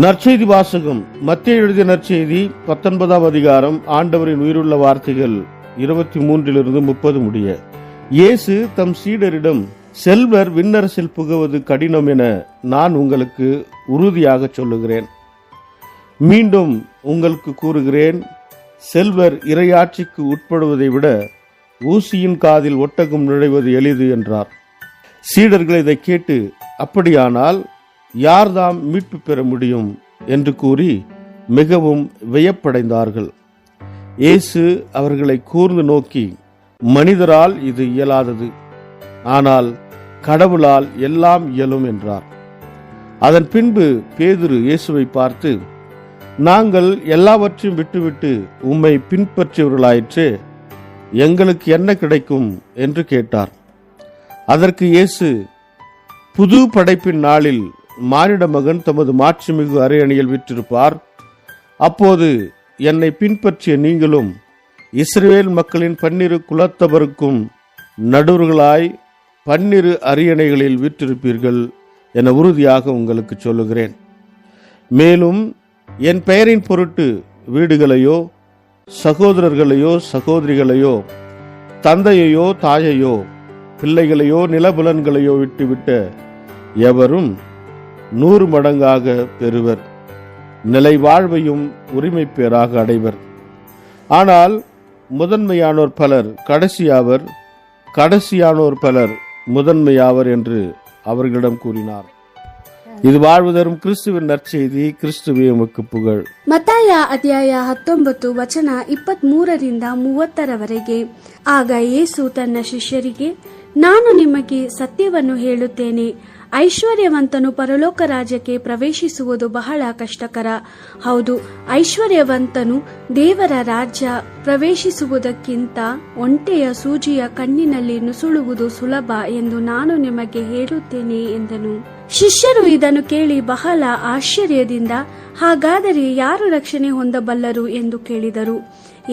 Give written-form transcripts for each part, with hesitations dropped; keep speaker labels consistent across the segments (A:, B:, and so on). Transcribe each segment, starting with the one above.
A: நற்செய்தி வாசகம். மத்தேயு எழுதிய நற்செய்தி 19ஆம் அதிகாரம். ஆண்டவரின் உயிருள்ள வார்த்தைகள் 23 30 முடிய. இயேசு தம் சீடரிடம், செல்வர் விண்ணரசில் புகுவது கடினம் என நான் உங்களுக்கு உறுதியாக சொல்லுகிறேன். மீண்டும் உங்களுக்கு கூறுகிறேன், செல்வர் இறையாட்சிக்கு உட்படுவதை விட ஊசியின் காதில் ஒட்டகம் நுழைவது எளிது என்றார். சீடர்கள் இதை கேட்டு, அப்படியானால் யார்தாம் மீட்பு பெற முடியும் என்று கூறி மிகவும் வியப்படைந்தார்கள். இயேசு அவர்களை கூர்ந்து நோக்கி, மனிதரால் இது இயலாதது, ஆனால் கடவுளால் எல்லாம் இயலும் என்றார். அதன் பின்பு பேதுரு இயேசுவை பார்த்து, நாங்கள் எல்லாவற்றையும் விட்டுவிட்டு உம்மை பின்பற்றியவர்களாயிற்றே, எங்களுக்கு என்ன கிடைக்கும் என்று கேட்டார். அதற்கு இயேசு, புது படைப்பின் நாளில் மானிட மகன் தமது மாட்சிமிகு அரியணையில் வீற்றிருப்பார். அப்போது என்னை பின்பற்றிய நீங்களும் இஸ்ரவேல் மக்களின் 12 குலத்தவருக்கும் நடுவர்களாய் 12 அரியணைகளில் வீற்றிருப்பீர்கள் என உறுதியாக உங்களுக்கு சொல்லுகிறேன். மேலும் என் பெயரின் பொருட்டு வீடுகளையோ சகோதரர்களையோ சகோதரிகளையோ தந்தையையோ தாயையோ பிள்ளைகளையோ நிலபுலன்களையோ விட்டுவிட்ட எவரும் 100 மடங்காக பெறுவர், நிலை வாழ்வையும் உரிமை பேராக அடைவர். ஆனால் முதன்மையானோர் பலர் கடைசியாவர், கடைசியானோர் பலர் முதன்மையாவர் என்று அவர்களிடம் கூறினார். இது வாழ்வு தரும் கிறிஸ்துவின் நற்செய்தி. கிறிஸ்துவே உமக்கு புகழ்.
B: ಮತ್ತಾಯ ಅಧ್ಯಾಯ 19 ವಚನ 23ರಿಂದ 30ರವರೆಗೆ. ಆಗ ಯೇಸು ತನ್ನ ಶಿಷ್ಯರಿಗೆ, ನಾನು ನಿಮಗೆ ಸತ್ಯವನ್ನು ಹೇಳುತ್ತೇನೆ, ಐಶ್ವರ್ಯವಂತನು ಪರಲೋಕ ರಾಜ್ಯಕ್ಕೆ ಪ್ರವೇಶಿಸುವುದು ಬಹಳ ಕಷ್ಟಕರ. ಹೌದು, ಐಶ್ವರ್ಯವಂತನು ದೇವರ ರಾಜ್ಯ ಪ್ರವೇಶಿಸುವುದಕ್ಕಿಂತ ಒಂಟೆಯ ಸೂಜಿಯ ಕಣ್ಣಿನಲ್ಲಿ ನುಸುಳುವುದು ಸುಲಭ ಎಂದು ನಾನು ನಿಮಗೆ ಹೇಳುತ್ತೇನೆ ಎಂದನು. ಶಿಷ್ಯರು ಇದನ್ನು ಕೇಳಿ ಬಹಳ ಆಶ್ಚರ್ಯದಿಂದ, ಹಾಗಾದರೆ ಯಾರು ರಕ್ಷಣೆ ಹೊಂದಬಲ್ಲರು ಎಂದು ಕೇಳಿದರು.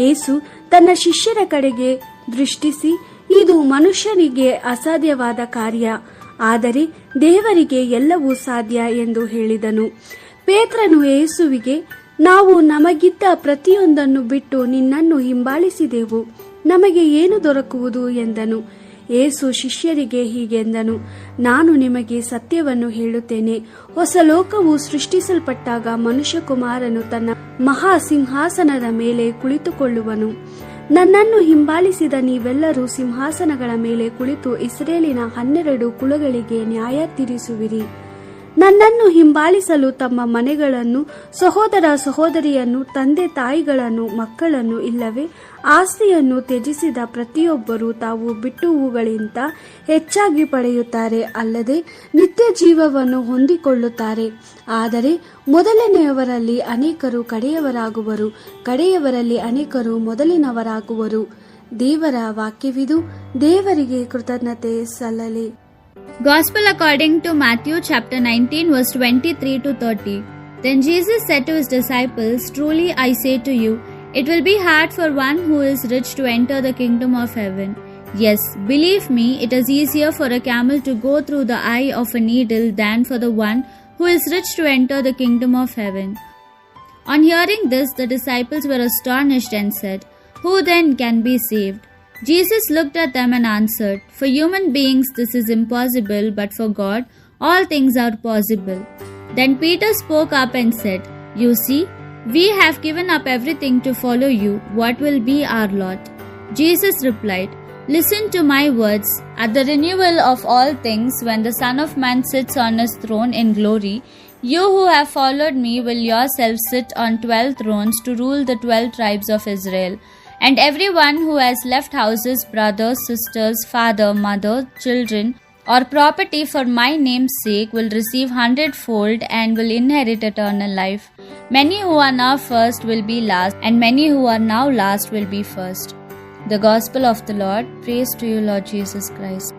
B: ಯೇಸು ತನ್ನ ಶಿಷ್ಯರ ಕಡೆಗೆ ದೃಷ್ಟಿಸಿ, ಇದು ಮನುಷ್ಯನಿಗೆ ಅಸಾಧ್ಯವಾದ ಕಾರ್ಯ, ಆದರೆ ದೇವರಿಗೆ ಎಲ್ಲವೂ ಸಾಧ್ಯ ಎಂದು ಹೇಳಿದನು. ಪೇತ್ರನು ಯೇಸುವಿಗೆ, ನಾವು ನಮಗಿದ್ದ ಪ್ರತಿಯೊಂದನ್ನು ಬಿಟ್ಟು ನಿನ್ನನ್ನು ಹಿಂಬಾಲಿಸಿದೆವು, ನಮಗೆ ಏನು ದೊರಕುವುದು ಎಂದನು. ಯೇಸು ಶಿಷ್ಯರಿಗೆ ಹೀಗೆಂದನು, ನಾನು ನಿಮಗೆ ಸತ್ಯವನ್ನು ಹೇಳುತ್ತೇನೆ, ಹೊಸ ಲೋಕವು ಸೃಷ್ಟಿಸಲ್ಪಟ್ಟಾಗ ಮನುಷ್ಯಕುಮಾರನು ತನ್ನ ಮಹಾಸಿಂಹಾಸನದ ಮೇಲೆ ಕುಳಿತುಕೊಳ್ಳುವನು. ನನ್ನನ್ನು ಹಿಂಬಾಲಿಸಿದ ನೀವೆಲ್ಲರೂ ಸಿಂಹಾಸನಗಳ ಮೇಲೆ ಕುಳಿತು ಇಸ್ರೇಲಿನ 12 ಕುಲಗಳಿಗೆ ನ್ಯಾಯ ತೀರಿಸುವಿರಿ. ನನ್ನನ್ನು ಹಿಂಬಾಲಿಸಲು ತಮ್ಮ ಮನೆಗಳನ್ನು, ಸಹೋದರ ಸಹೋದರಿಯನ್ನು, ತಂದೆ ತಾಯಿಗಳನ್ನು, ಮಕ್ಕಳನ್ನು ಇಲ್ಲವೇ ಆಸ್ತಿಯನ್ನು ತ್ಯಜಿಸಿದ ಪ್ರತಿಯೊಬ್ಬರೂ ತಾವು ಬಿಟ್ಟುವುಗಳಿಂದ ಹೆಚ್ಚಾಗಿ ಪಡೆಯುತ್ತಾರೆ, ಅಲ್ಲದೆ ನಿತ್ಯ ಜೀವವನ್ನು ಹೊಂದಿಕೊಳ್ಳುತ್ತಾರೆ. ಆದರೆ ಮೊದಲನೆಯವರಲ್ಲಿ ಅನೇಕರು ಕಡೆಯವರಾಗುವರು, ಕಡೆಯವರಲ್ಲಿ ಅನೇಕರು ಮೊದಲಿನವರಾಗುವರು. ದೇವರ ವಾಕ್ಯವಿದು. ದೇವರಿಗೆ ಕೃತಜ್ಞತೆ ಸಲ್ಲಲಿ.
C: Gospel according to Matthew chapter 19 verse 23 to 30. Then Jesus said to his disciples, truly I say to you, it will be hard for one who is rich to enter the kingdom of heaven. Yes, believe me, it is easier for a camel to go through the eye of a needle than for the one who is rich to enter the kingdom of heaven. On hearing this, the disciples were astonished and said, who then can be saved? Jesus looked at them and answered, for human beings this is impossible, but for God all things are possible. Then Peter spoke up and said, you see, we have given up everything to follow you. What will be our lot? Jesus replied, listen to my words. At the renewal of all things, when the Son of Man sits on his throne in glory, you who have followed me will yourselves sit on 12 thrones to rule the 12 tribes of Israel. And everyone who has left houses, brothers, sisters, father, mother, children, or property for my name's sake will receive 100-fold and will inherit eternal life. Many who are now first will be last, and many who are now last will be first. The Gospel of the Lord. Praise to you, Lord Jesus Christ.